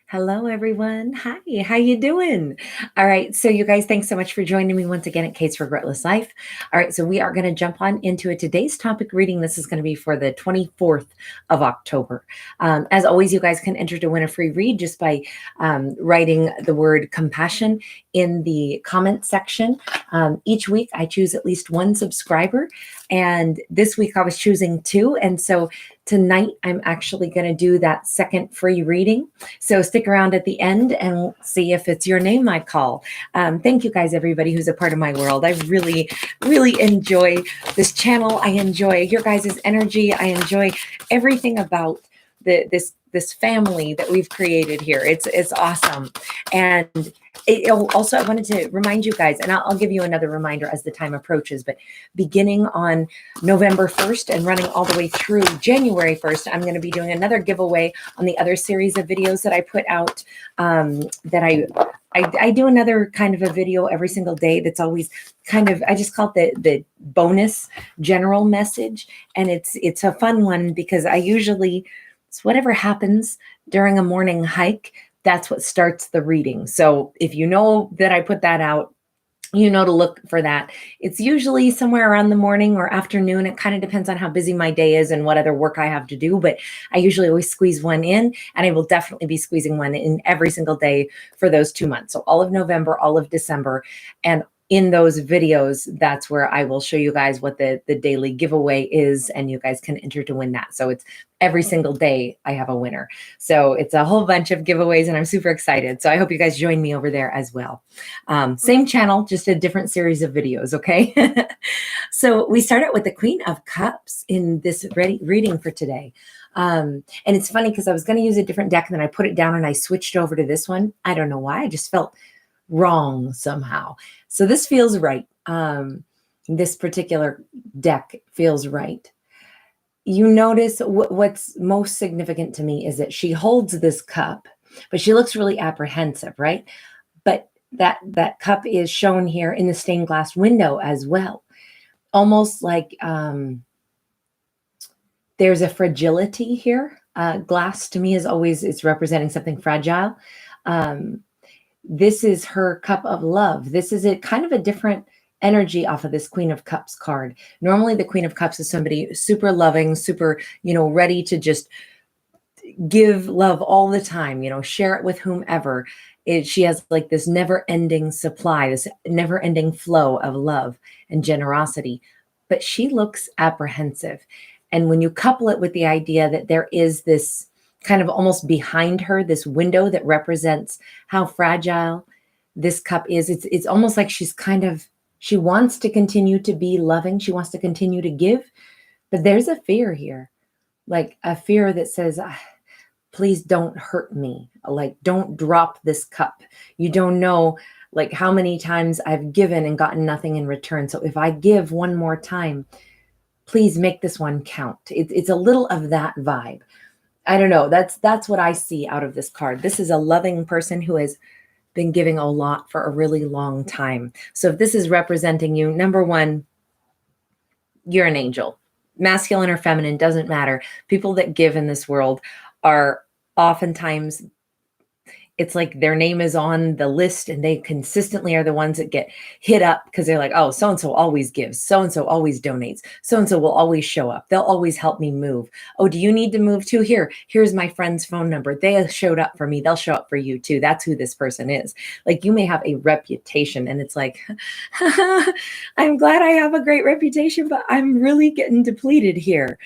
Hello, everyone. Hi, how you doing? All right, so you guys, thanks so much for joining me once again at Kate's Regretless Life. All right, so we are going to jump on into it. Today's topic reading, this is going to be for the 24th of October. As always, you guys can enter to win a free read just by writing the word compassion in the comment section. Each week, I choose at least one subscriber, and this week I was choosing two, and so tonight I'm actually going to do that second free reading. So stick around at the end and we'll see if it's your name I call. Thank you guys, everybody who's a part of my world. I really, really enjoy this channel. I enjoy your guys' energy. I enjoy everything about this family that we've created here. It's awesome. And also, I wanted to remind you guys, and I'll give you another reminder as the time approaches, but beginning on November 1st and running all the way through January 1st, I'm going to be doing another giveaway on the other series of videos that I put out. I do another kind of a video every single day that's always kind of, I just call it the bonus general message. And it's a fun one because I usually, it's whatever happens during a morning hike, that's what starts the reading. So if you know that I put that out, you know to look for that. It's usually somewhere around the morning or afternoon. It kind of depends on how busy my day is and what other work I have to do, but I usually always squeeze one in, and I will definitely be squeezing one in every single day for those 2 months. So all of November, all of December, and in those videos, that's where I will show you guys what the daily giveaway is, and you guys can enter to win that. So it's every single day I have a winner. So it's a whole bunch of giveaways, and I'm super excited. So I hope you guys join me over there as well. Same channel, just a different series of videos, okay? So we start out with the Queen of Cups in this reading for today. And it's funny because I was going to use a different deck, and then I put it down and I switched over to this one. I don't know why. I just felt wrong somehow. So this feels right. This particular deck feels right. You notice what's most significant to me is that she holds this cup, but she looks really apprehensive, right? But that cup is shown here in the stained glass window as well. Almost like there's a fragility here. Glass to me is always, it's representing something fragile. This is her cup of love. This is a kind of a different energy off of this Queen of Cups card. Normally the Queen of Cups is somebody super loving, super, ready to just give love all the time, share it with whomever. She has like this never-ending supply, this never-ending flow of love and generosity, but she looks apprehensive. And when you couple it with the idea that there is this kind of almost behind her, this window that represents how fragile this cup is. It's almost like she wants to continue to be loving. She wants to continue to give, but there's a fear here, like a fear that says, please don't hurt me. Like, don't drop this cup. You don't know like how many times I've given and gotten nothing in return. So if I give one more time, please make this one count. It's a little of that vibe. I don't know. That's what I see out of this card. This is a loving person who has been giving a lot for a really long time. So if this is representing you, number one, you're an angel. Masculine or feminine, doesn't matter. People that give in this world are oftentimes, it's like their name is on the list and they consistently are the ones that get hit up because they're like, oh, so-and-so always gives. So-and-so always donates. So-and-so will always show up. They'll always help me move. Oh, do you need to move too? Here's my friend's phone number. They showed up for me. They'll show up for you too. That's who this person is. Like, you may have a reputation and it's like, I'm glad I have a great reputation, but I'm really getting depleted here.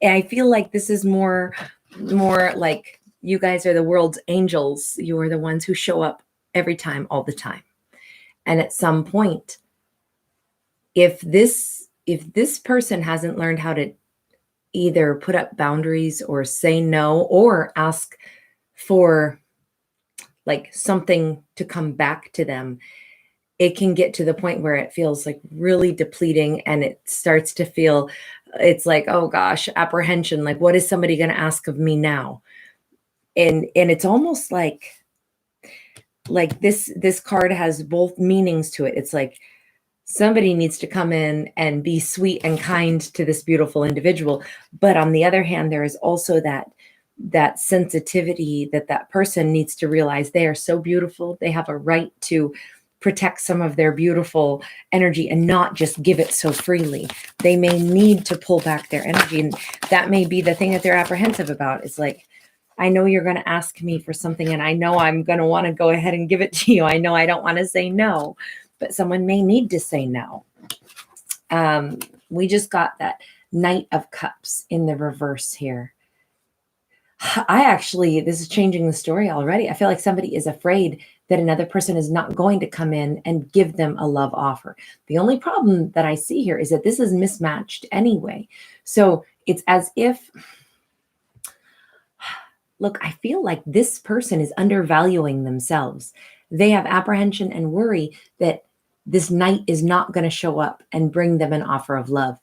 And I feel like this is more like, you guys are the world's angels. You are the ones who show up every time, all the time. And at some point, if this person hasn't learned how to either put up boundaries or say no or ask for like something to come back to them, it can get to the point where it feels like really depleting, and it starts to feel, it's like, oh gosh, apprehension. Like, what is somebody going to ask of me now? And it's almost like this card has both meanings to it. It's like somebody needs to come in and be sweet and kind to this beautiful individual. But on the other hand, there is also that that sensitivity that that person needs to realize they are so beautiful. They have a right to protect some of their beautiful energy and not just give it so freely. They may need to pull back their energy. And that may be the thing that they're apprehensive about. It's like, I know you're going to ask me for something, and I know I'm going to want to go ahead and give it to you. I know I don't want to say no, but someone may need to say no. We just got that Knight of Cups in the reverse here. This is changing the story already. I feel like somebody is afraid that another person is not going to come in and give them a love offer. The only problem that I see here is that this is mismatched anyway. So it's as if, look, I feel like this person is undervaluing themselves. They have apprehension and worry that this knight is not going to show up and bring them an offer of love.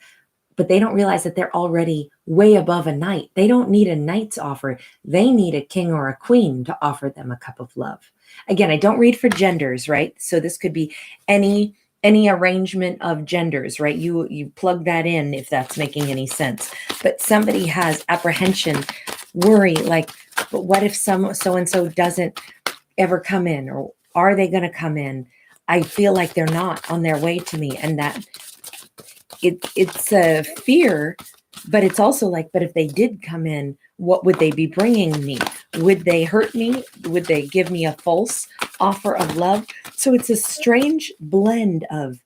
But they don't realize that they're already way above a knight. They don't need a knight's offer. They need a king or a queen to offer them a cup of love. Again, I don't read for genders, right? So this could be any arrangement of genders, right? You plug that in if that's making any sense. But somebody has apprehension, worry, like, but what if so-and-so doesn't ever come in? Or are they going to come in? I feel like they're not on their way to me. And that it's a fear, but it's also like, but if they did come in, what would they be bringing me? Would they hurt me? Would they give me a false offer of love? So it's a strange blend of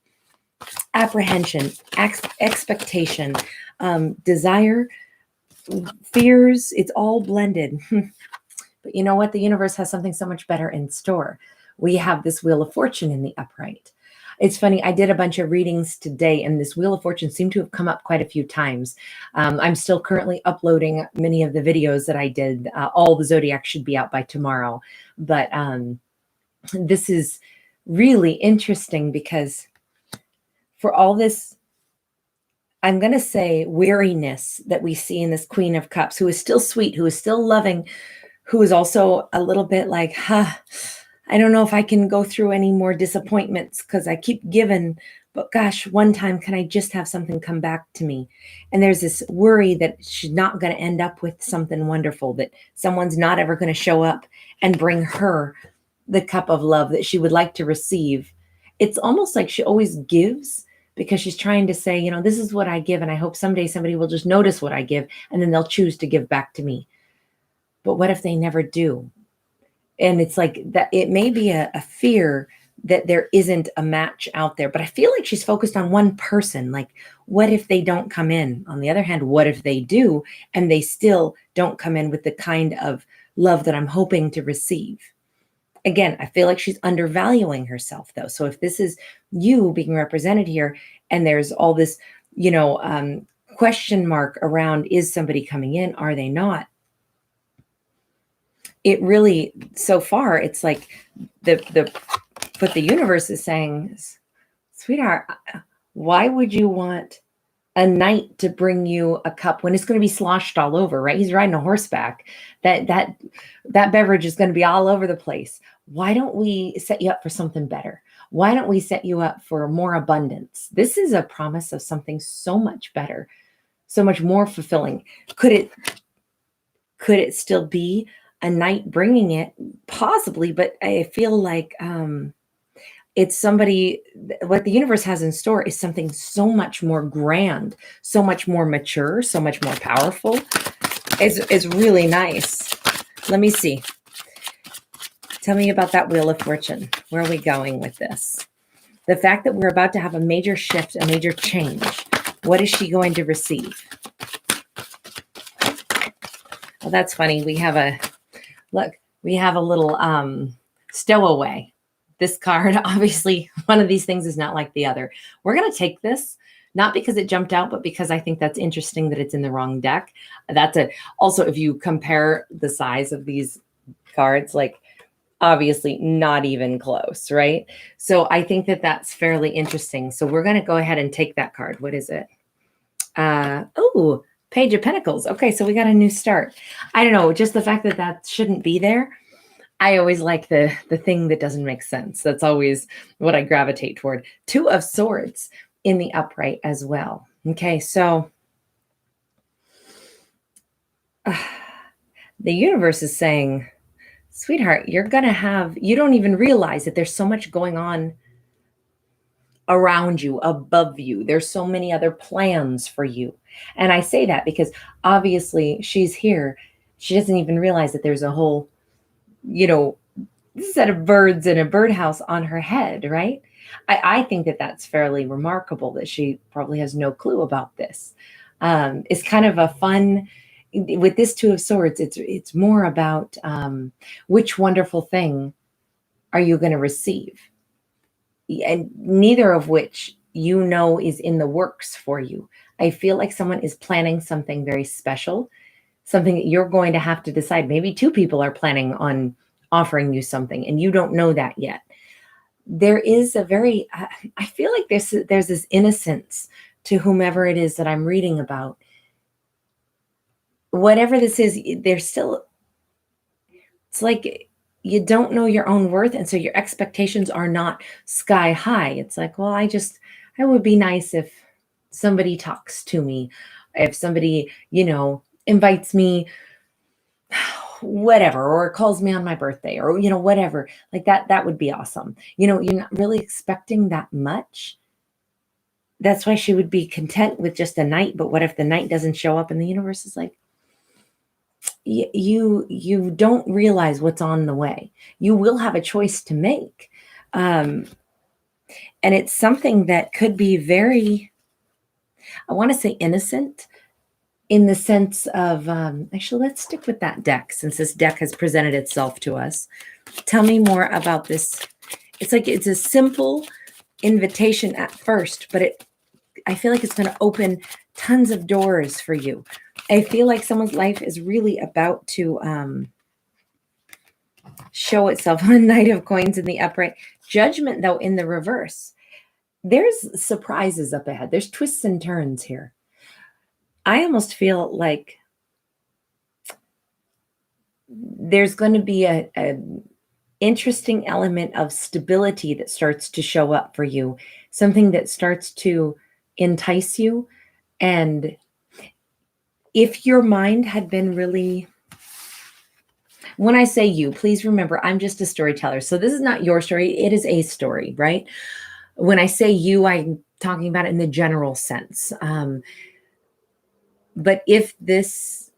apprehension, expectation, desire, fears. It's all blended. But you know what? The universe has something so much better in store. We have this Wheel of Fortune in the upright. It's funny, I did a bunch of readings today, and this Wheel of Fortune seemed to have come up quite a few times. I'm still currently uploading many of the videos that I did. All the Zodiac should be out by tomorrow. But this is really interesting because for all this, I'm going to say, weariness that we see in this Queen of Cups, who is still sweet, who is still loving, who is also a little bit like, I don't know if I can go through any more disappointments because I keep giving, but gosh, one time, can I just have something come back to me? And there's this worry that she's not going to end up with something wonderful, that someone's not ever going to show up and bring her the cup of love that she would like to receive. It's almost like she always gives because she's trying to say, you know, this is what I give, and I hope someday somebody will just notice what I give, and then they'll choose to give back to me. But what if they never do? And it's like that, it may be a fear that there isn't a match out there, but I feel like she's focused on one person. Like, what if they don't come in? On the other hand, what if they do and they still don't come in with the kind of love that I'm hoping to receive? Again, I feel like she's undervaluing herself though. So if this is you being represented here and there's all this, question mark around, is somebody coming in? Are they not? It really, so far, it's like what the universe is saying is, sweetheart, why would you want a knight to bring you a cup when it's going to be sloshed all over, right? He's riding a horseback. That beverage is going to be all over the place. Why don't we set you up for something better? Why don't we set you up for more abundance? This is a promise of something so much better, so much more fulfilling. Could it still be a knight bringing it? Possibly, but I feel like it's somebody, what the universe has in store is something so much more grand, so much more mature, so much more powerful. It's really nice. Let me see. Tell me about that Wheel of Fortune. Where are we going with this? The fact that we're about to have a major shift, a major change. What is she going to receive? Well, that's funny. We have a little stowaway. This card, obviously, one of these things is not like the other. We're going to take this, not because it jumped out, but because I think that's interesting that it's in the wrong deck. Also, if you compare the size of these cards, like obviously not even close, right? So I think that that's fairly interesting. So we're going to go ahead and take that card. What is it? Page of Pentacles. Okay, so we got a new start. I don't know, just the fact that that shouldn't be there. I always like the thing that doesn't make sense. That's always what I gravitate toward. Two of Swords in the upright as well. Okay, so The universe is saying, sweetheart, you don't even realize that there's so much going on around you, above you. There's so many other plans for you. And I say that because obviously she's here. She doesn't even realize that there's a whole, set of birds in a birdhouse on her head, right? I think that that's fairly remarkable that she probably has no clue about this. It's kind of a fun, with this Two of Swords, it's more about which wonderful thing are you going to receive? And neither of which is in the works for you. I feel like someone is planning something very special, something that you're going to have to decide. Maybe two people are planning on offering you something and you don't know that yet. There is I feel like there's this innocence to whomever it is that I'm reading about. Whatever this is, it's like you don't know your own worth. And so your expectations are not sky high. It's like, well, I would be nice if somebody talks to me, if somebody, invites me, whatever, or calls me on my birthday, or, whatever, like that would be awesome. You're not really expecting that much. That's why she would be content with just a night. But what if the night doesn't show up and the universe is like, you don't realize what's on the way. You will have a choice to make. And it's something that could be very, I want to say innocent, in the sense of, actually, let's stick with that deck since this deck has presented itself to us. Tell me more about this. It's like it's a simple invitation at first, but I feel like it's going to open tons of doors for you. I feel like someone's life is really about to show itself on Knight of Coins in the upright. Judgment, though, in the reverse. There's surprises up ahead. There's twists and turns here. I almost feel like there's going to be a interesting element of stability that starts to show up for you, something that starts to entice you. And if your mind had been really, when I say you, please remember, I'm just a storyteller. So this is not your story. It is a story, right? When I say you, I'm talking about it in the general sense. But if this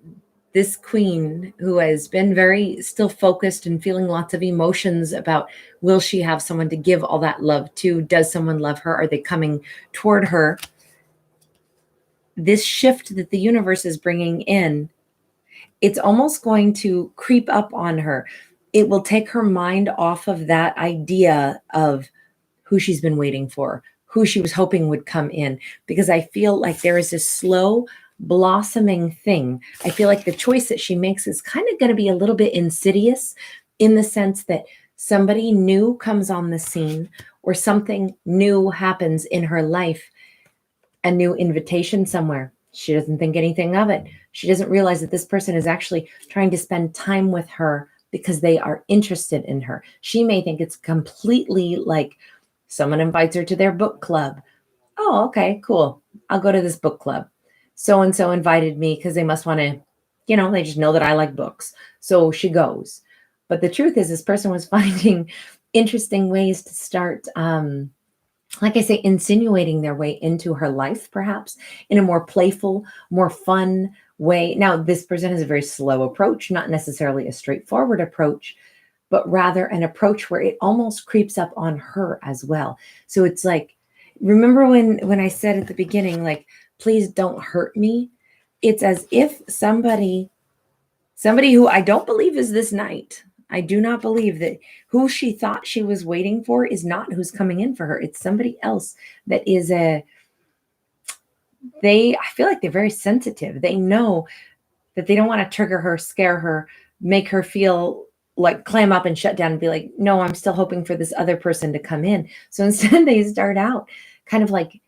queen who has been very still focused and feeling lots of emotions about, will she have someone to give all that love to? Does someone love her? Are they coming toward her? This shift that the universe is bringing in, it's almost going to creep up on her. It will take her mind off of that idea of who she's been waiting for, who she was hoping would come in, because I feel like there is this slow blossoming thing. I feel like the choice that she makes is kind of going to be a little bit insidious, in the sense that somebody new comes on the scene or something new happens in her life, a new invitation somewhere. She doesn't think anything of it. She doesn't realize that this person is actually trying to spend time with her because they are interested in her. She may think it's completely like someone invites her to their book club. Oh, okay, cool. I'll go to this book club. So-and-so invited me because they must want to, they just know that I like books. So she goes. But the truth is, this person was finding interesting ways to start, like I say, insinuating their way into her life, perhaps in a more playful, more fun way. Now, this person has a very slow approach, not necessarily a straightforward approach, but rather an approach where it almost creeps up on her as well. So it's like, remember when I said at the beginning, like, please don't hurt me? It's as if somebody who I don't believe is this knight. I do not believe that who she thought she was waiting for is not who's coming in for her. It's somebody else that is I feel like they're very sensitive. They know that they don't want to trigger her, scare her, make her feel like clam up and shut down and be like, no, I'm still hoping for this other person to come in. So instead they start out kind of like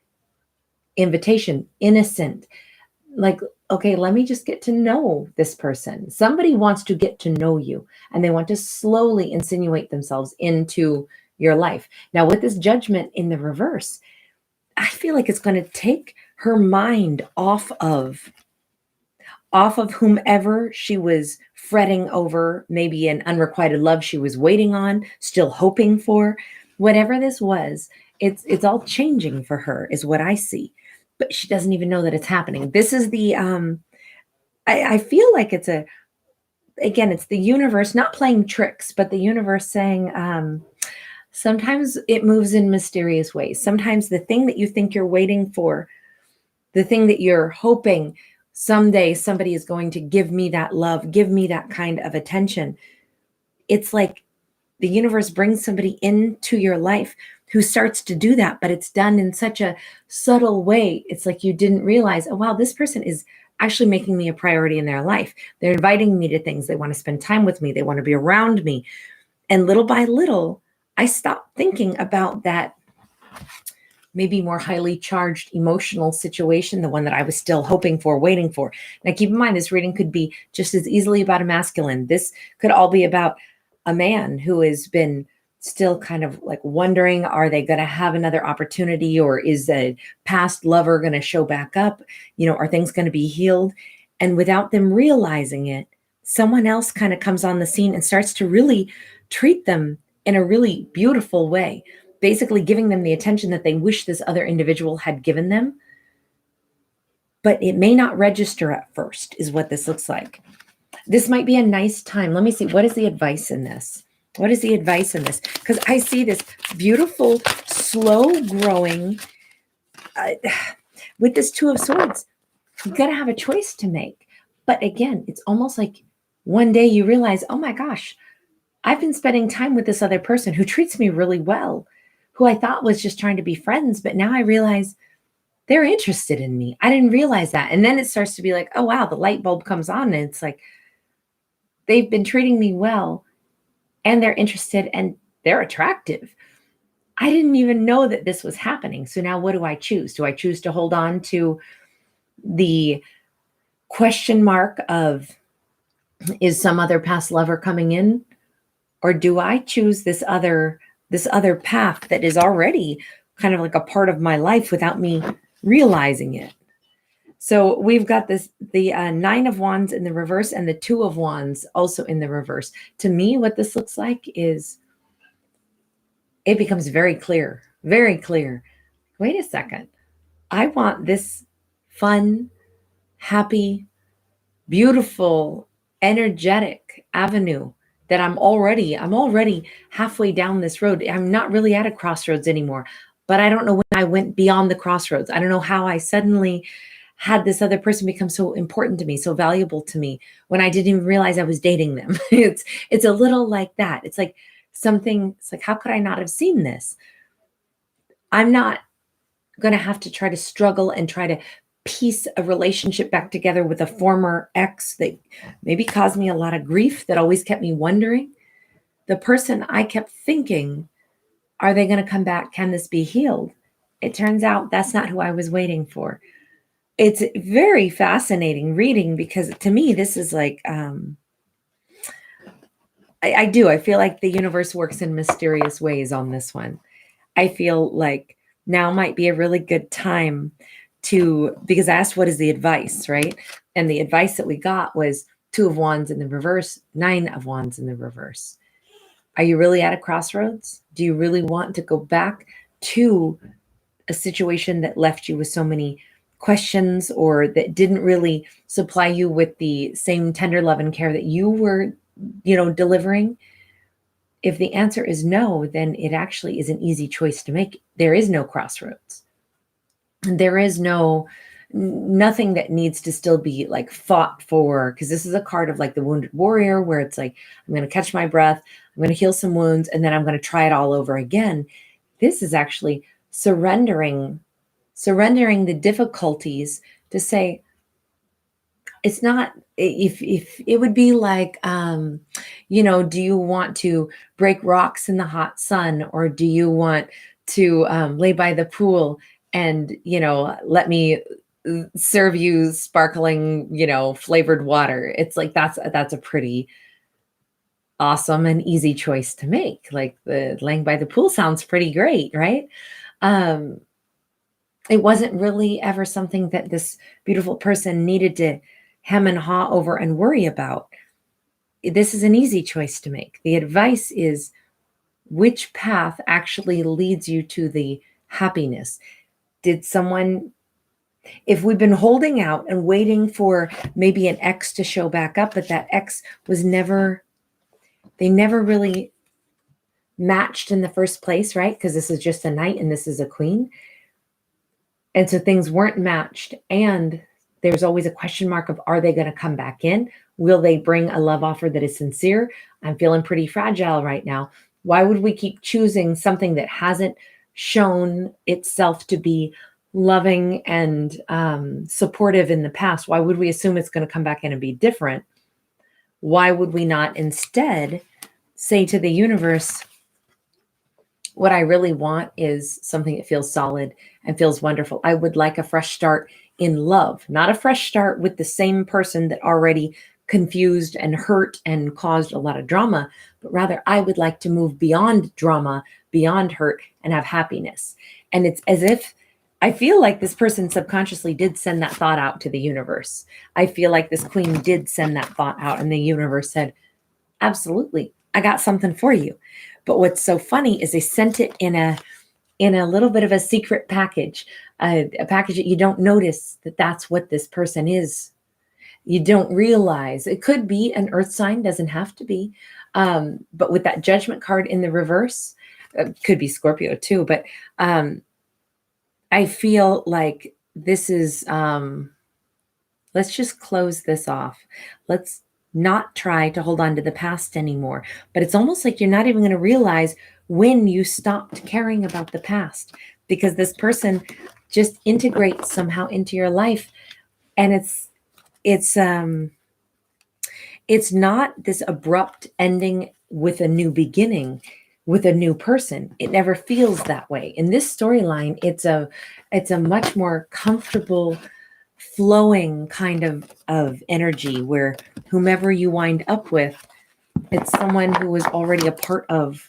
invitation, innocent, like, okay, let me just get to know this person. Somebody wants to get to know you and they want to slowly insinuate themselves into your life. Now with this judgment in the reverse, I feel like it's going to take her mind off of off of whomever she was fretting over, maybe an unrequited love she was waiting on, still hoping for. Whatever this was, it's all changing for her, is what I see. But she doesn't even know that it's happening. This is the I feel like it's it's the universe not playing tricks, but the universe saying, sometimes it moves in mysterious ways. Sometimes the thing that you think you're waiting for, the thing that you're hoping someday somebody is going to give me that love, give me that kind of attention. It's like the universe brings somebody into your life who starts to do that, but it's done in such a subtle way. It's like you didn't realize, oh, wow, this person is actually making me a priority in their life. They're inviting me to things. They want to spend time with me. They want to be around me. And little by little, I stopped thinking about that maybe more highly charged emotional situation, the one that I was still hoping for, waiting for. Now, keep in mind, this reading could be just as easily about a masculine. This could all be about a man who has been still kind of like wondering, are they going to have another opportunity, or is a past lover going to show back up? Are things going to be healed? And without them realizing it, someone else kind of comes on the scene and starts to really treat them in a really beautiful way, basically giving them the attention that they wish this other individual had given them. But it may not register at first, is what this looks like. This might be a nice time. Let me see. What is the advice in this? What is the advice in this? Because I see this beautiful, slow growing, with this Two of Swords, you've got to have a choice to make. But again, it's almost like one day you realize, oh my gosh, I've been spending time with this other person who treats me really well, who I thought was just trying to be friends, but now I realize they're interested in me. I didn't realize that. And then it starts to be like, oh, wow, the light bulb comes on, and it's like, they've been treating me well, and they're interested, and they're attractive. I didn't even know that this was happening. So now what do I choose? Do I choose to hold on to the question mark of, is some other past lover coming in? Or do I choose this other path that is already kind of like a part of my life without me realizing it? So we've got the Nine of Wands in the reverse and the Two of Wands also in the reverse. To me, what this looks like is, it becomes very clear, very clear. Wait a second. I want this fun, happy, beautiful, energetic avenue that I'm already halfway down this road. I'm not really at a crossroads anymore, but I don't know when I went beyond the crossroads. I don't know how I suddenly had this other person become so important to me, so valuable to me, when I didn't even realize I was dating them. It's a little like that. It's like something, it's like, how could I not have seen this? I'm not going to have to try to struggle and try to piece a relationship back together with a former ex that maybe caused me a lot of grief, that always kept me wondering. The person I kept thinking, are they going to come back? Can this be healed? It turns out that's not who I was waiting for. It's very fascinating reading, because to me, this is like, I feel like the universe works in mysterious ways on this one. I feel like now might be a really good time because I asked, what is the advice, right? And the advice that we got was Two of Wands in the reverse, Nine of Wands in the reverse. Are you really at a crossroads? Do you really want to go back to a situation that left you with so many questions, or that didn't really supply you with the same tender love and care that you were, delivering? If the answer is no, then it actually is an easy choice to make. There is no crossroads. There is nothing that needs to still be like fought for, because this is a card of like the wounded warrior, where it's like, I'm going to catch my breath, I'm going to heal some wounds, and then I'm going to try it all over again. This is actually surrendering the difficulties to say, it's not, if it would be like, do you want to break rocks in the hot sun, or do you want to lay by the pool and, let me serve you sparkling, flavored water? It's like, that's a pretty awesome and easy choice to make. Like, the laying by the pool sounds pretty great, right? It wasn't really ever something that this beautiful person needed to hem and haw over and worry about. This is an easy choice to make. The advice is, which path actually leads you to the happiness? Did someone, if we've been holding out and waiting for maybe an ex to show back up, but that ex was never, they never really matched in the first place, right? Because this is just a knight and this is a queen. And so things weren't matched. And there's always a question mark of, are they going to come back in? Will they bring a love offer that is sincere? I'm feeling pretty fragile right now. Why would we keep choosing something that hasn't shown itself to be loving and supportive in the past? Why would we assume it's going to come back in and be different? Why would we not instead say to the universe, what I really want is something that feels solid and feels wonderful. I would like a fresh start in love, not a fresh start with the same person that already confused and hurt and caused a lot of drama, but rather I would like to move beyond drama, beyond hurt, and have happiness. And it's as if I feel like this person subconsciously did send that thought out to the universe. I feel like this queen did send that thought out, and the universe said, absolutely, I got something for you. But what's so funny is they sent it in a little bit of a secret package, a package that you don't notice that that's what this person is. You don't realize it could be an earth sign, doesn't have to be. But with that judgment card in the reverse, could be Scorpio too. But I feel like this is, let's just close this off. Let's not try to hold on to the past anymore. But it's almost like you're not even going to realize when you stopped caring about the past, because this person just integrates somehow into your life. And it's not this abrupt ending with a new beginning, with a new person. It never feels that way. In this storyline, it's a much more comfortable, flowing kind of energy where whomever you wind up with, it's someone who was already a part of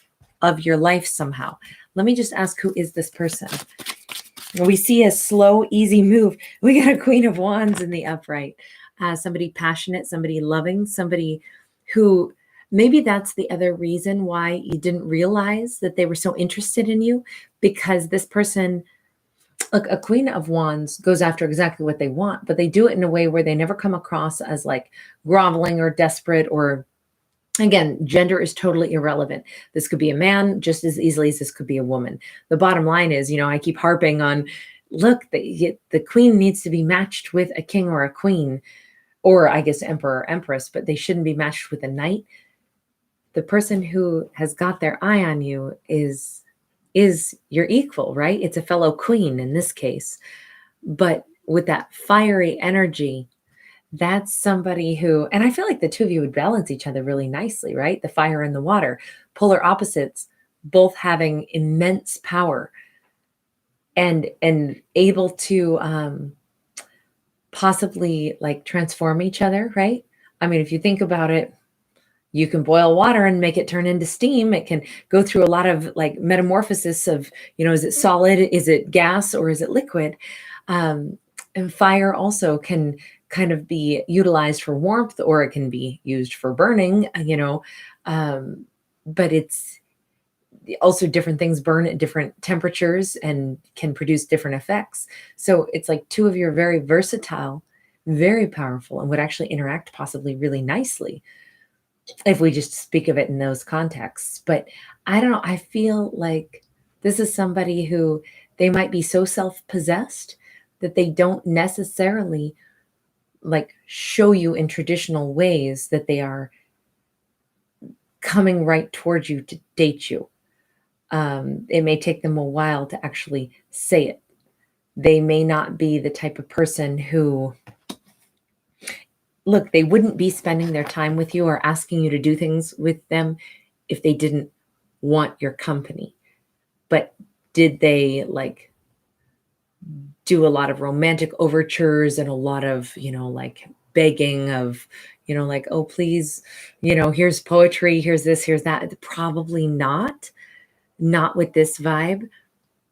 your life somehow. Let me just ask, who is this person? We see a slow, easy move. We got a Queen of Wands in the upright. Somebody passionate, somebody loving, somebody who, maybe that's the other reason why you didn't realize that they were so interested in you, because this person, look, a Queen of Wands goes after exactly what they want, but they do it in a way where they never come across as like groveling or desperate, or, again, gender is totally irrelevant. This could be a man just as easily as this could be a woman. The bottom line is, I keep harping on, look, the queen needs to be matched with a king or a queen, or I guess emperor or empress, but they shouldn't be matched with a knight. The person who has got their eye on you is your equal, right? It's a fellow queen in this case. But with that fiery energy, that's somebody who, and I feel like the two of you would balance each other really nicely, right? The fire and the water, polar opposites, both having immense power and able to possibly like transform each other, right? I mean, if you think about it, you can boil water and make it turn into steam. It can go through a lot of like metamorphosis of, is it solid, is it gas, or is it liquid? And fire also can kind of be utilized for warmth, or it can be used for burning, but it's also different things burn at different temperatures and can produce different effects. So it's like two of you are very versatile, very powerful, and would actually interact possibly really nicely if we just speak of it in those contexts. But I don't know, I feel like this is somebody who, they might be so self-possessed that they don't necessarily like show you in traditional ways that they are coming right towards you to date you. It may take them a while to actually say it. They may not be the type of person who, look, they wouldn't be spending their time with you or asking you to do things with them if they didn't want your company. But did they like do a lot of romantic overtures and a lot of, like begging of, like, oh, please, here's poetry, here's this, here's that? Probably not with this vibe.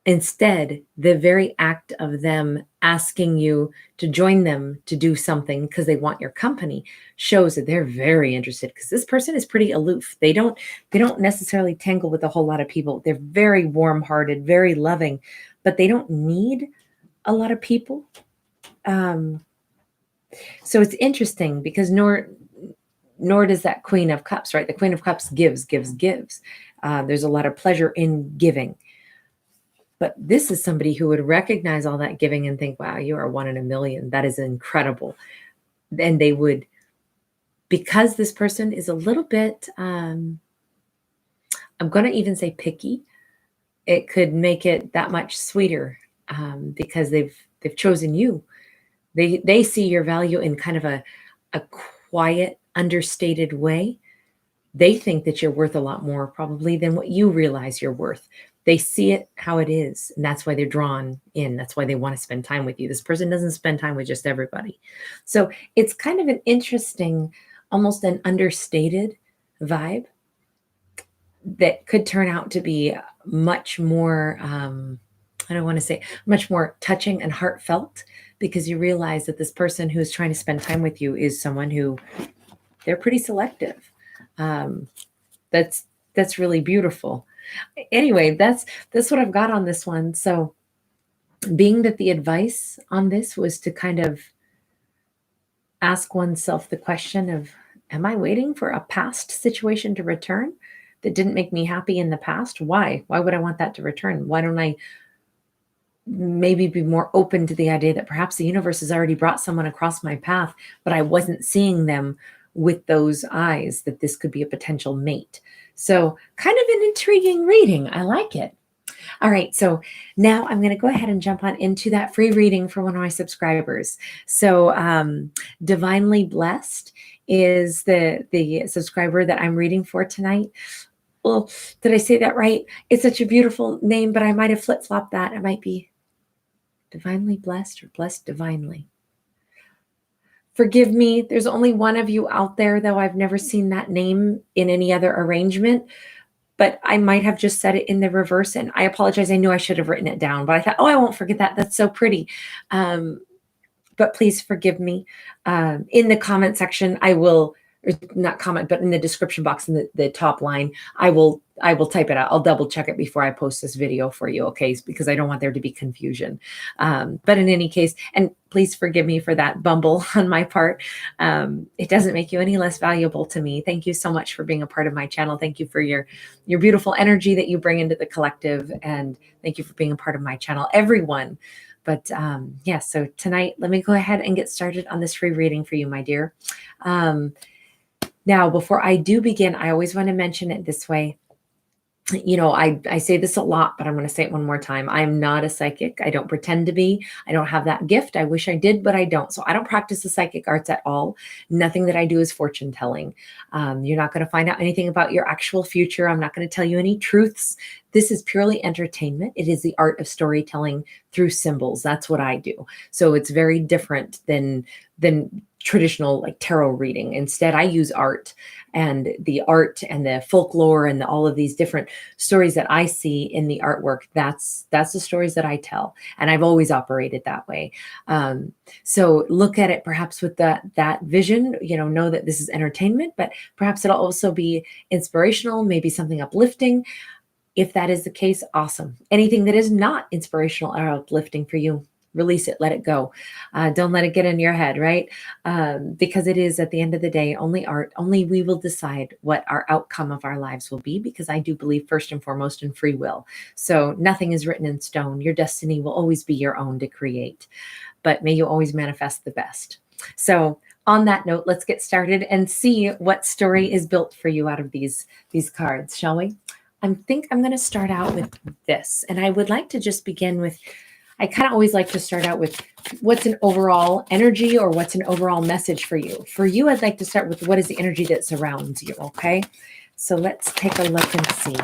Instead, the very act of them asking you to join them to do something because they want your company shows that they're very interested, because this person is pretty aloof. They don't necessarily tangle with a whole lot of people. They're very warm-hearted, very loving, but they don't need a lot of people. So it's interesting because nor does that Queen of Cups, right? The Queen of Cups gives. There's a lot of pleasure in giving. But this is somebody who would recognize all that giving and think, wow, you are one in a million. That is incredible. And they would, because this person is a little bit, I'm going to even say picky, it could make it that much sweeter, because they've chosen you. They see your value in kind of a quiet, understated way. They think that you're worth a lot more probably than what you realize you're worth. They see it how it is, and that's why they're drawn in. That's why they want to spend time with you. This person doesn't spend time with just everybody. So it's kind of an interesting, almost an understated vibe that could turn out to be much more, I don't want to say much more touching and heartfelt, because you realize that this person who's trying to spend time with you is someone who they're pretty selective. That's really beautiful. Anyway, that's what I've got on this one. So being that the advice on this was to kind of ask oneself the question of, am I waiting for a past situation to return that didn't make me happy in the past? Why would I want that to return? Why don't I maybe be more open to the idea that perhaps the universe has already brought someone across my path, but I wasn't seeing them with those eyes, that this could be a potential mate. So kind of an intriguing reading. I like it. All right, so now I'm going to go ahead and jump on into that free reading for one of my subscribers. So Divinely Blessed is the subscriber that I'm reading for tonight. Well, did I say that right? It's such a beautiful name, but I might have flip-flopped that. It might be Divinely Blessed or Blessed Divinely. Forgive me, there's only one of you out there, though I've never seen that name in any other arrangement, but I might have just said it in the reverse, and I apologize. I knew I should have written it down, but I thought, oh, I won't forget that. That's so pretty. But please forgive me. In the comment section, I will, or not comment, but in the description box in the top line, I will type it out. I'll double check it before I post this video for you, okay? Because I don't want there to be confusion. But in any case, and please forgive me for that bumble on my part. It doesn't make you any less valuable to me. Thank you so much for being a part of my channel. Thank you for your beautiful energy that you bring into the collective. And thank you for being a part of my channel, everyone. But yeah, so tonight, let me go ahead and get started on this free reading for you, my dear. Now, before I do begin, I always want to mention it this way. You know, I say this a lot, but I'm going to say it one more time. I'm not a psychic. I don't pretend to be. I don't have that gift. I wish I did, but I don't. So I don't practice the psychic arts at all. Nothing that I do is fortune telling. You're not going to find out anything about your actual future. I'm not going to tell you any truths. This is purely entertainment. It is the art of storytelling through symbols. That's what I do. So it's very different than traditional like tarot reading. Instead, I use art, and the art and the folklore and all of these different stories that I see in the artwork. That's the stories that I tell, and I've always operated that way. So look at it perhaps with that vision. You know that this is entertainment, but perhaps it'll also be inspirational, maybe something uplifting. If that is the case, awesome. Anything that is not inspirational or uplifting for you, release it, let it go. Don't let it get in your head, right? Because it is, at the end of the day, only art. Only we will decide what our outcome of our lives will be, because I do believe first and foremost in free will. So nothing is written in stone. Your destiny will always be your own to create, but may you always manifest the best. So on that note, let's get started and see what story is built for you out of these cards, shall we? I think I'm going to start out with this, and I would like to just begin with, I kind of always like to start out with what's an overall energy or what's an overall message for you. For you, I'd like to start with what is the energy that surrounds you, okay? So let's take a look and see.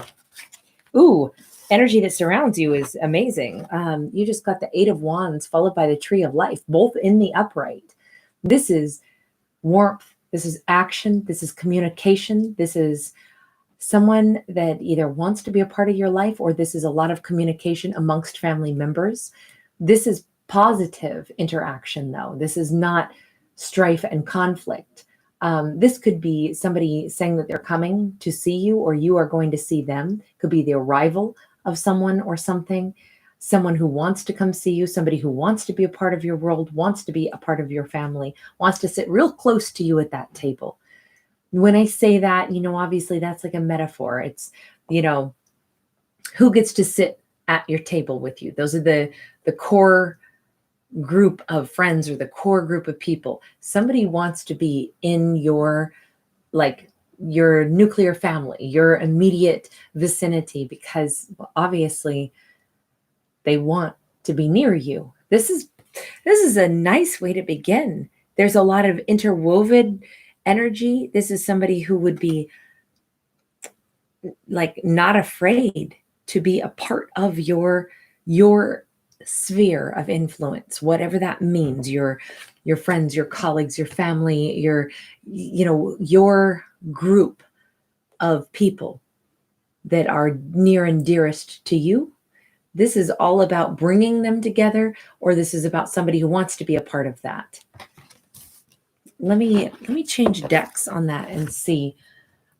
Ooh, energy that surrounds you is amazing. You just got the 8 of Wands followed by the Tree of Life, both in the upright. This is warmth. This is action. This is communication. This is someone that either wants to be a part of your life, or this is a lot of communication amongst family members. This is positive interaction, though. This is not strife and conflict. This could be somebody saying that they're coming to see you, or you are going to see them. Could be the arrival of someone or something. Someone who wants to come see you, somebody who wants to be a part of your world, wants to be a part of your family, wants to sit real close to you at that table. When I say that, obviously that's like a metaphor. It's, who gets to sit at your table with you? Those are the core group of friends, or the core group of people. Somebody wants to be in your nuclear family, your immediate vicinity, because obviously they want to be near you. This is a nice way to begin. There's a lot of interwoven energy. This is somebody who would be like not afraid to be a part of your sphere of influence, whatever that means. Your friends, your colleagues, your family, your group of people that are near and dearest to you. This is all about bringing them together, or this is about somebody who wants to be a part of that. Let me change decks on that and see.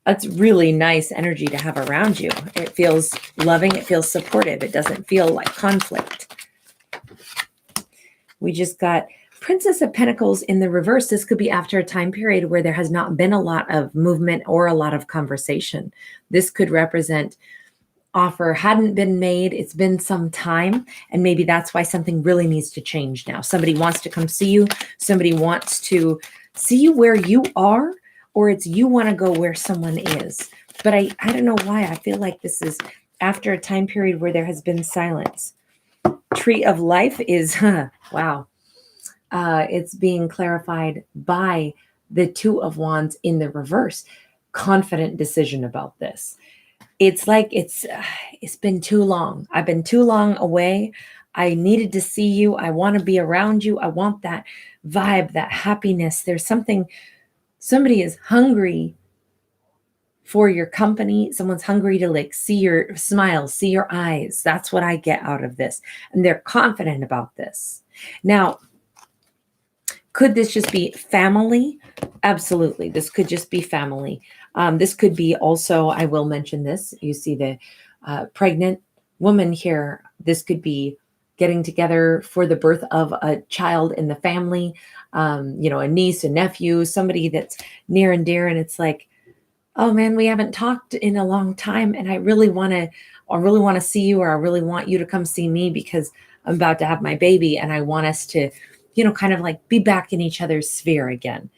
That's really nice energy to have around you. It feels loving. It feels supportive. It doesn't feel like conflict. We just got Princess of Pentacles in the reverse. This could be after a time period where there has not been a lot of movement or a lot of conversation. This could represent offer hadn't been made. It's been some time, and maybe that's why something really needs to change now. Somebody wants to come see you. Somebody wants to see you where you are, or it's you want to go where someone is. But I don't know why. I feel like this is after a time period where there has been silence. Tree of Life is, wow. It's being clarified by the Two of Wands in the reverse. Confident decision about this. It's like it's been too long. I've been too long away. I needed to see you. I want to be around you. I want that vibe, that happiness. There's somebody is hungry for your company. Someone's hungry to like see your smile, see your eyes. That's what I get out of this. And they're confident about this. Now, could this just be family? Absolutely. This could just be family. This could be also, I will mention this. You see the pregnant woman here. This could be getting together for the birth of a child in the family, a niece, a nephew, somebody that's near and dear. And it's like, oh man, we haven't talked in a long time. And I really want to see you, or I really want you to come see me because I'm about to have my baby. And I want us to, kind of like be back in each other's sphere again.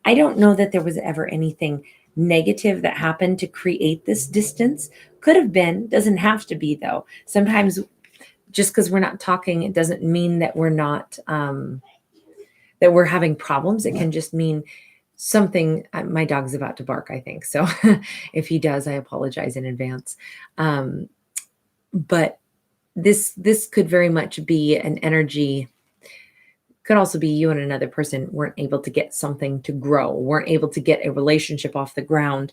I don't know that there was ever anything negative that happened to create this distance. Could have been, doesn't have to be though. Sometimes just because we're not talking, it doesn't mean that we're not, that we're having problems. It can just mean something. My dog's about to bark, I think. So if he does, I apologize in advance. But this could very much be an energy. Could also be you and another person weren't able to get something to grow, weren't able to get a relationship off the ground,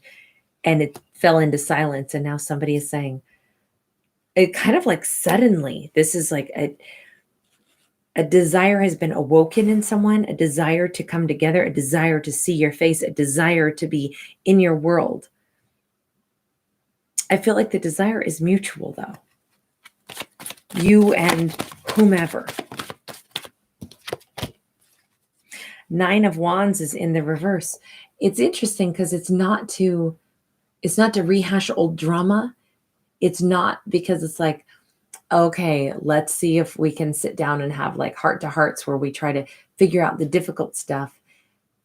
and it fell into silence. And now somebody is saying, it kind of like suddenly, this is like a desire has been awoken in someone, a desire to come together, a desire to see your face, a desire to be in your world. I feel like the desire is mutual though. You and whomever. Nine of Wands is in the reverse. It's interesting because it's not to rehash old drama. It's not because it's like, okay, let's see if we can sit down and have like heart to hearts where we try to figure out the difficult stuff.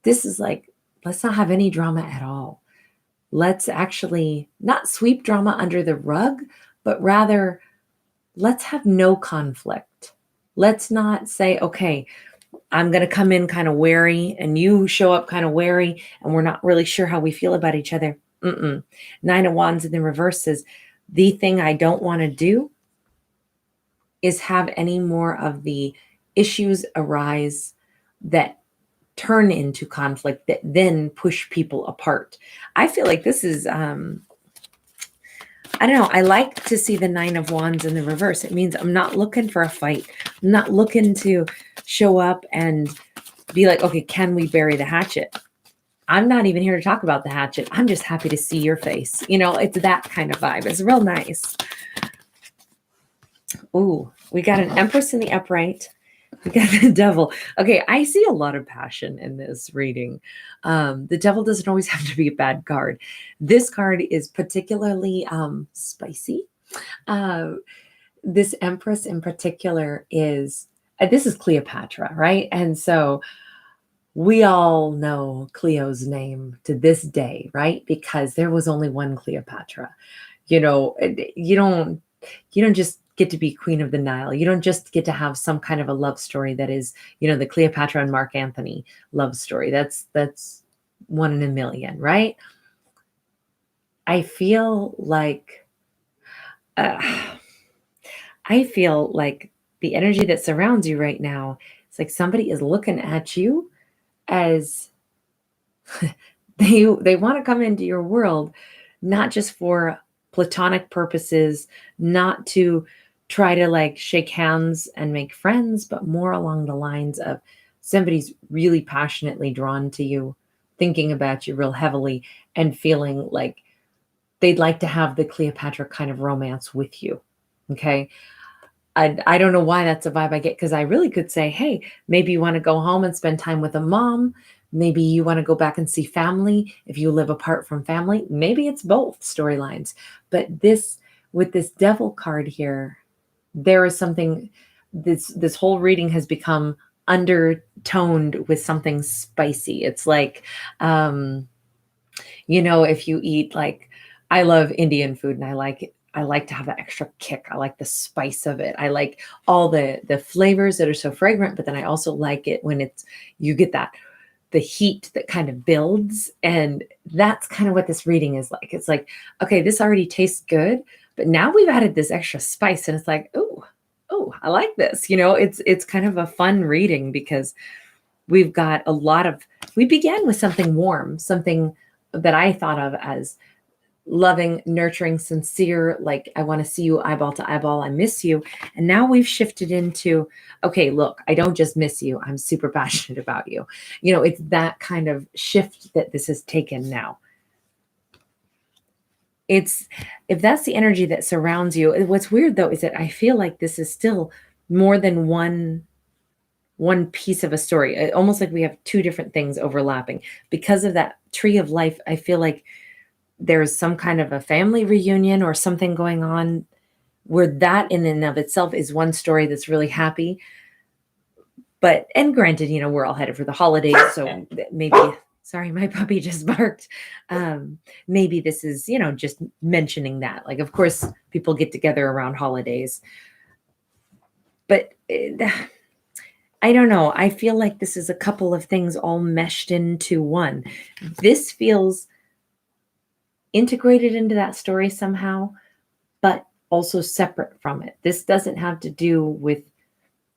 This is like, let's not have any drama at all. Let's actually not sweep drama under the rug, but rather let's have no conflict. Let's not say, okay, I'm going to come in kind of wary and you show up kind of wary and we're not really sure how we feel about each other. Nine of Wands in the reverse says, the thing I don't want to do is have any more of the issues arise that turn into conflict that then push people apart. I feel like this is I don't know. I like to see the 9 of Wands in the reverse. It means I'm not looking for a fight. I'm not looking to show up and be like, okay, can we bury the hatchet? I'm not even here to talk about the hatchet. I'm just happy to see your face. You know, it's that kind of vibe. It's real nice. Ooh, we got an Empress in the upright. We got the Devil. Okay, I see a lot of passion in this reading. The Devil doesn't always have to be a bad card. This card is particularly spicy. This Empress in particular is, this is Cleopatra, right? And so we all know Cleo's name to this day, right? Because there was only one Cleopatra. You know, you don't just get to be Queen of the Nile. You don't just get to have some kind of a love story that is, you know, the Cleopatra and Mark Antony love story. That's one in a million, right? I feel like the energy that surrounds you right now, it's like somebody is looking at you as they want to come into your world, not just for platonic purposes, not to try to like shake hands and make friends, but more along the lines of somebody's really passionately drawn to you, thinking about you real heavily, and feeling like they'd like to have the Cleopatra kind of romance with you. Okay. I don't know why that's a vibe I get, because I really could say, hey, maybe you want to go home and spend time with a mom. Maybe you want to go back and see family if you live apart from family. Maybe it's both storylines. But this, with this Devil card here, there is something, this whole reading has become undertoned with something spicy. It's like, you know, if you eat, like, I love Indian food and I like to have that extra kick. I like the spice of it. I like all the flavors that are so fragrant, but then I also like it when you get the heat that kind of builds. And that's kind of what this reading is like. It's like, okay, this already tastes good, but now we've added this extra spice and it's like, oh, I like this. You know, it's kind of a fun reading because we've got we began with something warm, something that I thought of as loving, nurturing, sincere, like I want to see you eyeball to eyeball, I miss you. And now we've shifted into, okay, look, I don't just miss you, I'm super passionate about you. You know, it's that kind of shift that this has taken now. If that's the energy that surrounds you, what's weird though is that I feel like this is still more than one piece of a story, almost like we have two different things overlapping. Because of that tree of life, I feel like there's some kind of a family reunion or something going on where that in and of itself is one story that's really happy. But, and granted, you know, we're all headed for the holidays, so maybe, sorry, my puppy just barked. Maybe this is, you know, just mentioning that. Like, of course, people get together around holidays. But I don't know. I feel like this is a couple of things all meshed into one. This feels integrated into that story somehow, but also separate from it. This doesn't have to do with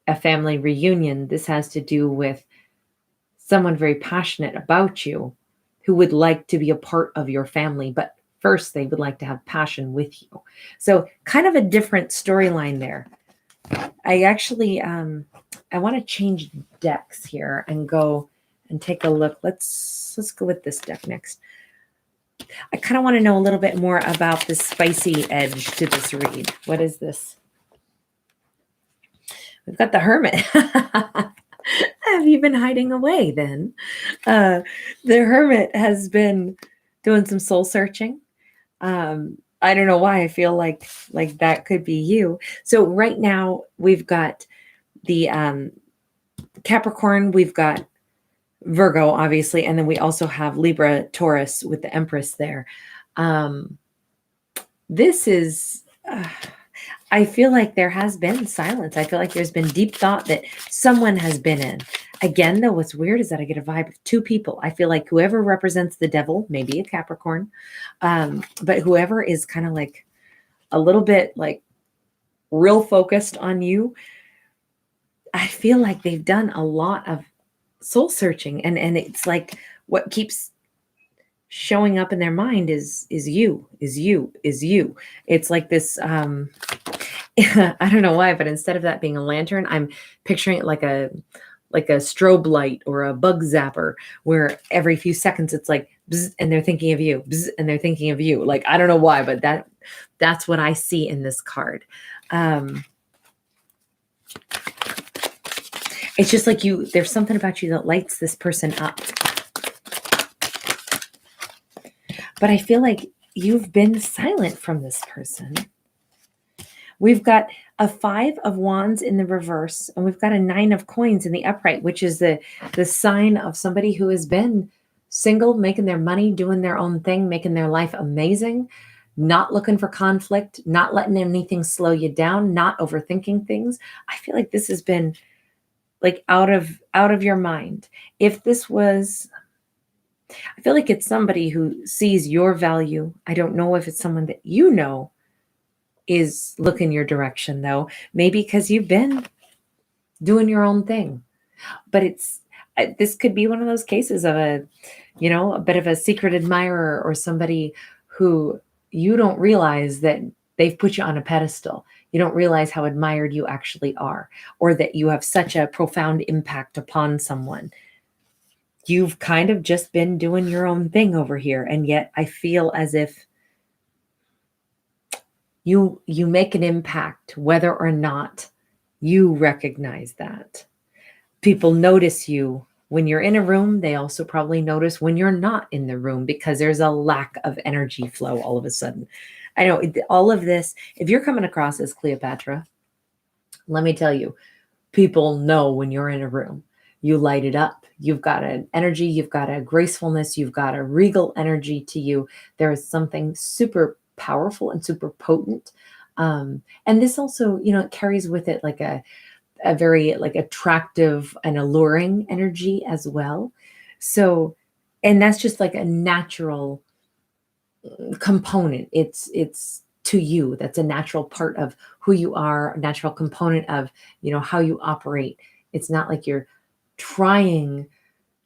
a family reunion. This has to do with someone very passionate about you who would like to be a part of your family, but first they would like to have passion with you. So kind of a different storyline there. I actually, I want to change decks here and go and take a look. Let's go with this deck next. I kind of want to know a little bit more about the spicy edge to this read. What is this? We've got the Hermit. Have you been hiding away then? The Hermit has been doing some soul searching. I don't know why I feel like that could be you. So right now we've got the Capricorn, we've got Virgo, obviously, and then we also have Libra, Taurus with the Empress there. This is, I feel like there has been silence. I feel like there's been deep thought that someone has been in. Again, though, what's weird is that I get a vibe of two people. I feel like whoever represents the Devil, maybe a Capricorn, but whoever is kind of like a little bit like real focused on you, I feel like they've done a lot of soul searching, and it's like what keeps showing up in their mind is you. It's like this, I don't know why, but instead of that being a lantern, I'm picturing it like a strobe light or a bug zapper, where every few seconds it's like bzz, and they're thinking of you, bzz, and they're thinking of you. Like, I don't know why, but that's what I see in this card. It's just like there's something about you that lights this person up. But I feel like you've been silent from this person. We've got a 5 of Wands in the reverse, and we've got a 9 of Coins in the upright, which is the sign of somebody who has been single, making their money, doing their own thing, making their life amazing, not looking for conflict, not letting anything slow you down, not overthinking things. I feel like this has been like out of your mind. If this was, I feel like it's somebody who sees your value. I don't know if it's someone that you know is looking your direction, though. Maybe because you've been doing your own thing. But this could be one of those cases of a bit of a secret admirer, or somebody who you don't realize that they've put you on a pedestal. You don't realize how admired you actually are, or that you have such a profound impact upon someone. You've kind of just been doing your own thing over here. And yet I feel as if you make an impact, whether or not you recognize that. People notice you when you're in a room. They also probably notice when you're not in the room, because there's a lack of energy flow all of a sudden. I know all of this, if you're coming across as Cleopatra, let me tell you, people know when you're in a room. You light it up. You've got an energy, you've got a gracefulness, you've got a regal energy to you. There is something super powerful and super potent. And this also, it carries with it like a very like attractive and alluring energy as well. So, and that's just like a natural component. It's to you. That's a natural part of who you are, a natural component of, how you operate. It's not like you're trying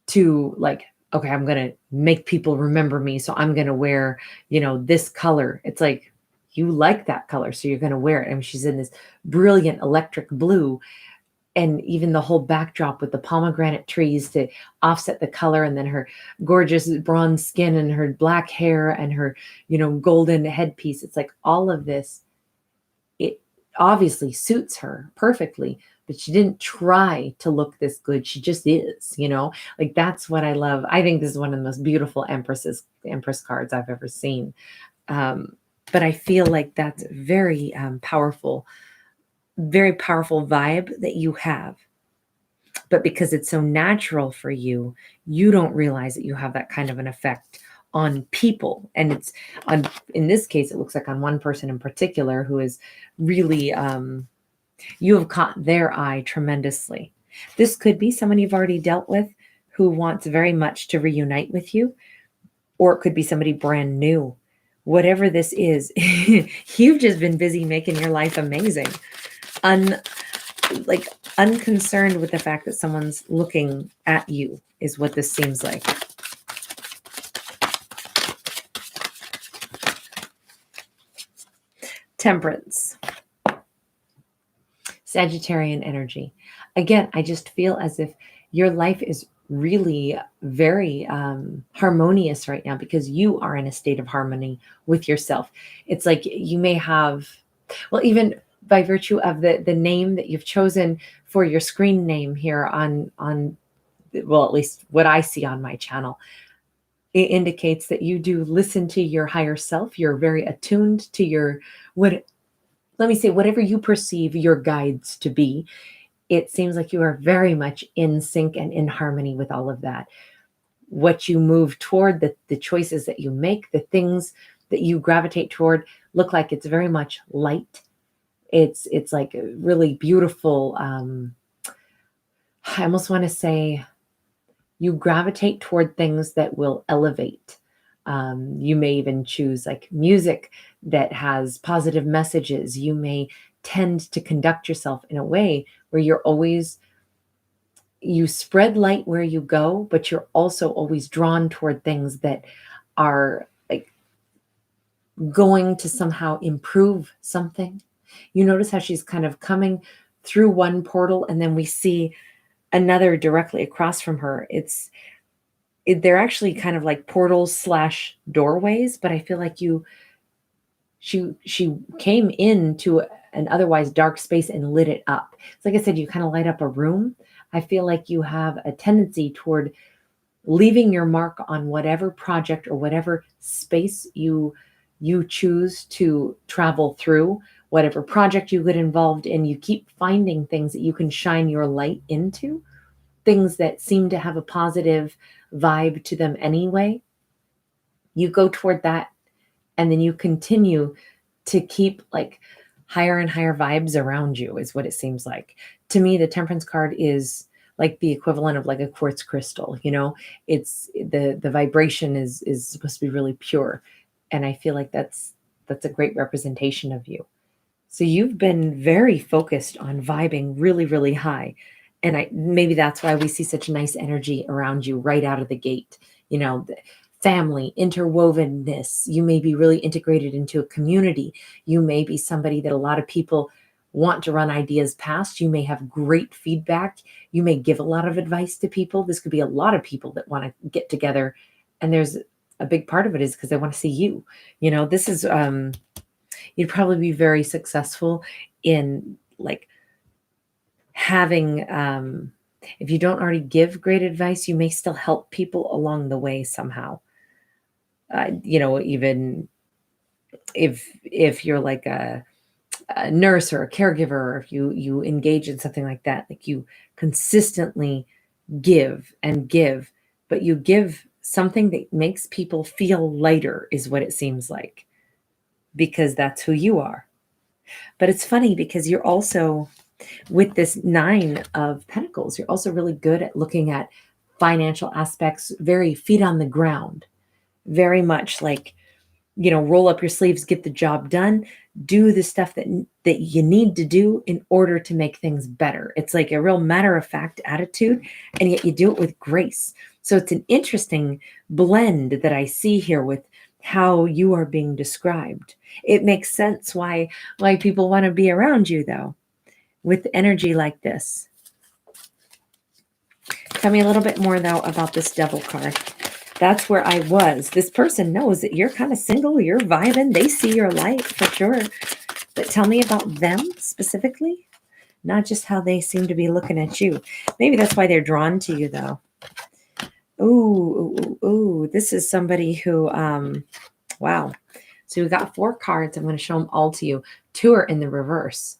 to like, okay, I'm going to make people remember me, so I'm going to wear, this color. It's like, you like that color, so you're going to wear it. I mean, she's in this brilliant electric blue, and even the whole backdrop with the pomegranate trees to offset the color, and then her gorgeous bronze skin and her black hair and her, golden headpiece. It's like all of this, it obviously suits her perfectly, but she didn't try to look this good. She just is, like, that's what I love. I think this is one of the most beautiful Empress cards I've ever seen. But I feel like that's very powerful vibe that you have. But because it's so natural for you, you don't realize that you have that kind of an effect on people. And it's in this case, it looks like on one person in particular who is really, you have caught their eye tremendously. This could be someone you've already dealt with who wants very much to reunite with you, or it could be somebody brand new. Whatever this is, you've just been busy making your life amazing. Unconcerned with the fact that someone's looking at you is what this seems like. Temperance. Sagittarian energy. Again, I just feel as if your life is really very harmonious right now, because you are in a state of harmony with yourself. It's like you may have, well, even by virtue of the name that you've chosen for your screen name here on well, at least what I see on my channel, it indicates that you do listen to your higher self. You're very attuned to whatever you perceive your guides to be. It seems like you are very much in sync and in harmony with all of that. What you move toward, the choices that you make, the things that you gravitate toward, look like it's very much light. It's like a really beautiful, I almost want to say, you gravitate toward things that will elevate. You may even choose like music that has positive messages. You may tend to conduct yourself in a way where you spread light where you go, but you're also always drawn toward things that are like going to somehow improve something. You notice how she's kind of coming through one portal, and then we see another directly across from her. They're actually kind of like portals slash doorways, but I feel like she came into an otherwise dark space and lit it up. It's like I said, you kind of light up a room. I feel like you have a tendency toward leaving your mark on whatever project or whatever space you choose to travel through, whatever project you get involved in. You keep finding things that you can shine your light into, things that seem to have a positive vibe to them anyway. You go toward that, and then you continue to keep like higher and higher vibes around you, is what it seems like. To me, the Temperance card is like the equivalent of like a quartz crystal. It's the vibration is supposed to be really pure, and I feel like that's a great representation of you. So you've been very focused on vibing really, really high. And maybe that's why we see such nice energy around you right out of the gate. The family, interwovenness. You may be really integrated into a community. You may be somebody that a lot of people want to run ideas past. You may have great feedback. You may give a lot of advice to people. This could be a lot of people that want to get together. And there's a big part of it is because they want to see you. This is, you'd probably be very successful in like having, if you don't already give great advice, you may still help people along the way somehow. Even if you're like a nurse or a caregiver, or if you engage in something like that, like you consistently give and give, but you give something that makes people feel lighter, is what it seems like, because that's who you are. But it's funny because you're also, with this 9 of Pentacles, you're also really good at looking at financial aspects, very feet on the ground, very much like, roll up your sleeves, get the job done, do the stuff that you need to do in order to make things better. It's like a real matter-of-fact attitude, and yet you do it with grace. So it's an interesting blend that I see here with how you are being described. It makes sense why people want to be around you, though, with energy like this. Tell me a little bit more, though, about this Devil card. That's where I was. This person knows that you're kind of single, you're vibing, they see your light for sure. But tell me about them specifically, not just how they seem to be looking at you. Maybe that's why they're drawn to you, though. Ooh, this is somebody who, wow. So we got 4 cards. I'm going to show them all to you. 2 are in the reverse.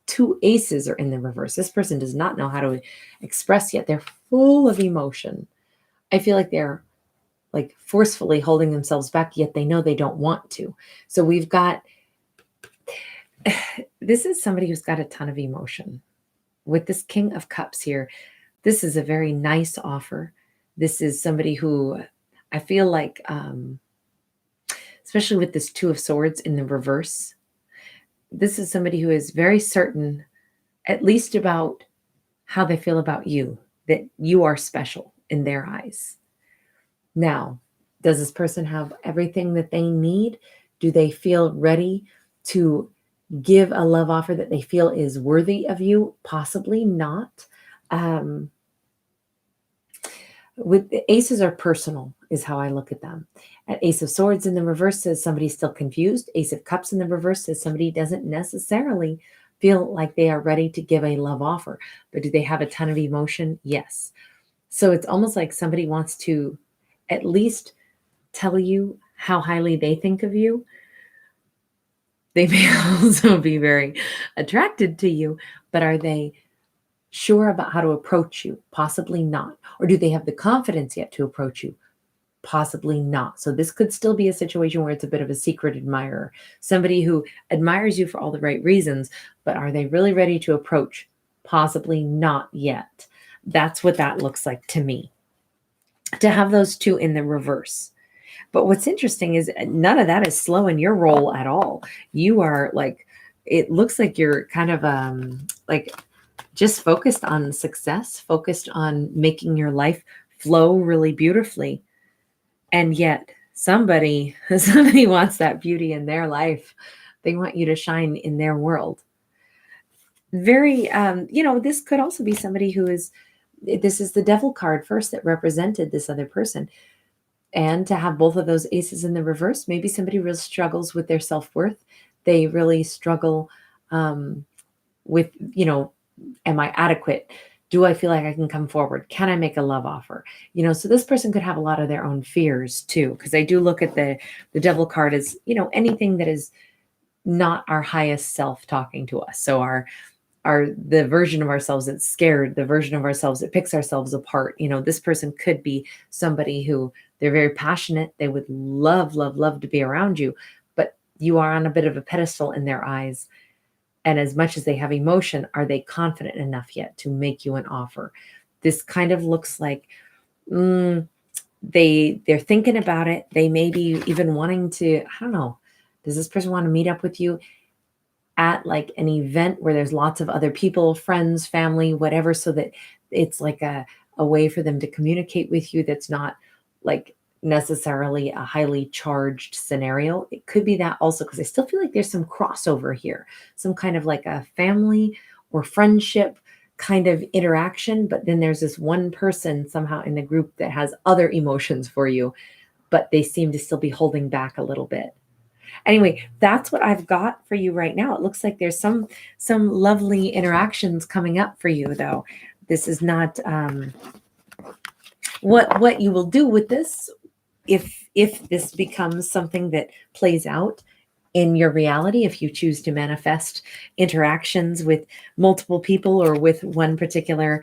2 aces are in the reverse. This person does not know how to express yet. They're full of emotion. I feel like they're like forcefully holding themselves back, yet they know they don't want to. So we've got, this is somebody who's got a ton of emotion. With this King of Cups here, this is a very nice offer. This is somebody who I feel like, especially with this 2 of Swords in the reverse, this is somebody who is very certain, at least about how they feel about you, that you are special in their eyes. Now, does this person have everything that they need? Do they feel ready to give a love offer that they feel is worthy of you? Possibly not. With the aces are personal, is how I look at them. An Ace of Swords in the reverse says somebody's still confused. Ace of Cups in the reverse says somebody doesn't necessarily feel like they are ready to give a love offer. But do they have a ton of emotion? Yes. So it's almost like somebody wants to at least tell you how highly they think of you. They may also be very attracted to you, but are they sure about how to approach you? Possibly not. Or do they have the confidence yet to approach you? Possibly not. So this could still be a situation where it's a bit of a secret admirer, somebody who admires you for all the right reasons, but are they really ready to approach? Possibly not yet. That's what that looks like to me, to have those 2 in the reverse. But what's interesting is none of that is slowing your roll at all. You are like, it looks like you're kind of like just focused on success, focused on making your life flow really beautifully. And yet somebody wants that beauty in their life. They want you to shine in their world. Very, this could also be somebody who is, this is the Devil card first that represented this other person. And to have both of those aces in the reverse, maybe somebody really struggles with their self-worth. They really struggle with, am I adequate? Do I feel like I can come forward? Can I make a love offer? So this person could have a lot of their own fears too, because I do look at the Devil card as, anything that is not our highest self talking to us. So the version of ourselves that's scared, the version of ourselves that picks ourselves apart. This person could be somebody who they're very passionate. They would love, love, love to be around you, but you are on a bit of a pedestal in their eyes. And as much as they have emotion, are they confident enough yet to make you an offer? This kind of looks like they're thinking about it. They may be even wanting to, I don't know, does this person want to meet up with you at like an event where there's lots of other people, friends, family, whatever, so that it's like a way for them to communicate with you that's not like necessarily a highly charged scenario. It could be that also, because I still feel like there's some crossover here, some kind of like a family or friendship kind of interaction, but then there's this one person somehow in the group that has other emotions for you, but they seem to still be holding back a little bit. Anyway, that's what I've got for you right now. It looks like there's some lovely interactions coming up for you, though. This is not what you will do with this if this becomes something that plays out in your reality, if you choose to manifest interactions with multiple people or with one particular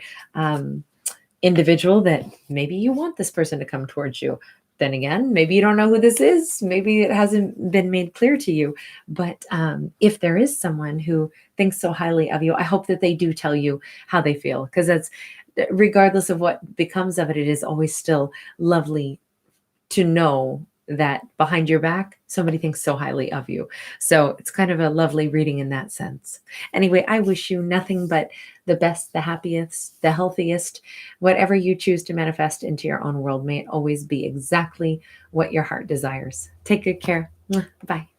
individual that maybe you want this person to come towards you. Then again, maybe you don't know who this is. Maybe it hasn't been made clear to you. But if there is someone who thinks so highly of you, I hope that they do tell you how they feel, because that's, regardless of what becomes of it, it is always still lovely to know that behind your back, somebody thinks so highly of you. So it's kind of a lovely reading in that sense. Anyway, I wish you nothing but the best, the happiest, the healthiest. Whatever you choose to manifest into your own world, may it always be exactly what your heart desires. Take good care. Bye.